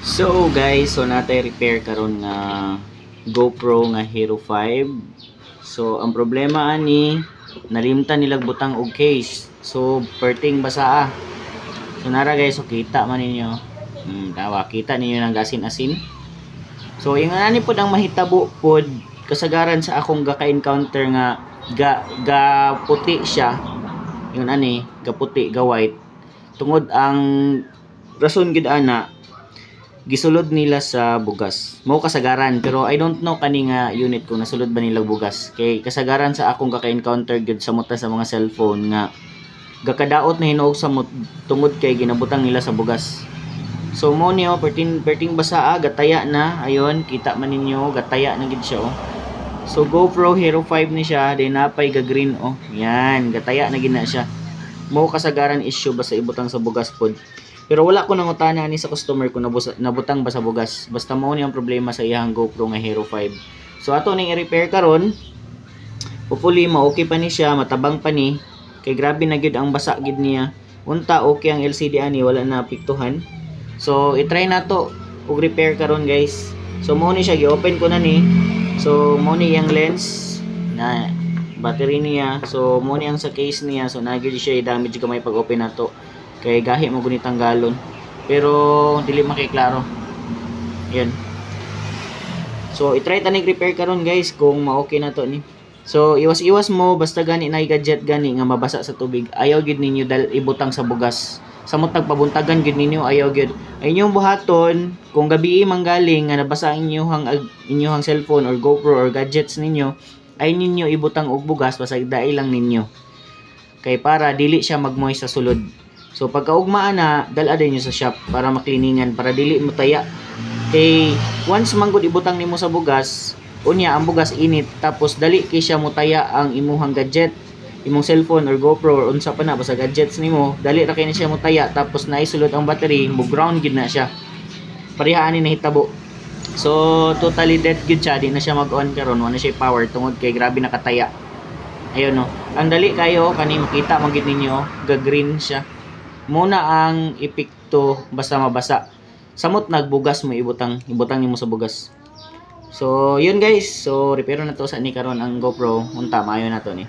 So guys, so natay repair karon nga GoPro nga Hero 5. So ang problema ani nalimtan nilag butang og case. So perting basaa. So nara guys, so kita man ninyo. Tawa kita ninyo nang asin-asin. So yung ani pod ang mahitabo pod kasagaran sa akong gaka-encounter nga ga puti siya. Yun ani, ga puti, ga white. Tungod ang rason gid ana gisulod nila sa bugas. Mao kasagaran pero I don't know kani nga unit kung nasulod ba nila bugas. Kay kasagaran sa akong kaka-encounter gud sa muta sa mga cellphone nga gakadaot na hinuog sa tungod kay ginabutang nila sa bugas. So mo niyo perting basa gataya na ayon kita man ninyo gataya na gid siya oh. So GoPro Hero 5 ni siya din napay ga green oh. Yan gataya na gid na siya. Mao kasagaran issue ba sa ibutang sa bugas pod. Pero wala ko nangutana ni sa customer kung nabutang ba sa bugas. Basta mao ni ang problema sa iyang GoPro nga Hero 5. So ato ning i-repair karon. Hopefully ma-okay pa ni siya, matabang pa ni. Kay grabe na gyud ang basa gid niya. Unta okay ang LCD ani wala na apektuhan. So i-try na to og repair karon guys. So mao ni siya gi-open ko na ni. So mao ni yang lens na battery niya. So mao ni ang sa case niya. So nagyud siya i-damage gamay pag open na to. Kay gahi mo gunit ang galon. Pero dili makiklaro. Yan. So i-try tanig repair karon guys kung ma-okay na to ni. So iwas-iwas mo basta gani na gadget gani nga mabasa sa tubig. Ayaw gid ninyo dal ibutang sa bugas. Samot pabuntagan gid ninyo ayaw gid. Ay inyong buhaton kung gabi manggaling nga nabasa ang inyong cellphone or GoPro or gadgets ninyo ay ninyo ibutang og bugas basta dai lang ninyo. Kay para dili siya magmoist sa sulod. So pagkaugmaan na dala din nyo sa shop para makliningan para dili mo taya. Kay once manggod ibutang nimo sa bugas, unya ang bugas init tapos dali kay siya mo taya ang imuhang gadget, imong cellphone or GoPro or unsa pa na basta gadgets nimo, dali ra kay ni siya mo taya tapos naisulod ang battery, mo ground gid na siya. Pareha ani nahitabo. So totally dead gid siya, di na siya mag-on karon, wala siya power tungod kay grabe nakataya. Ayun no. Ang dali kayo kani makita man gid ninyo, ga-green siya. Muna ang epekto basta mabasa. Samot nagbugas mo ibutang nimo sa bugas. So yun guys, so repair na to sa ni karon ang GoPro, unta maayo na to ni.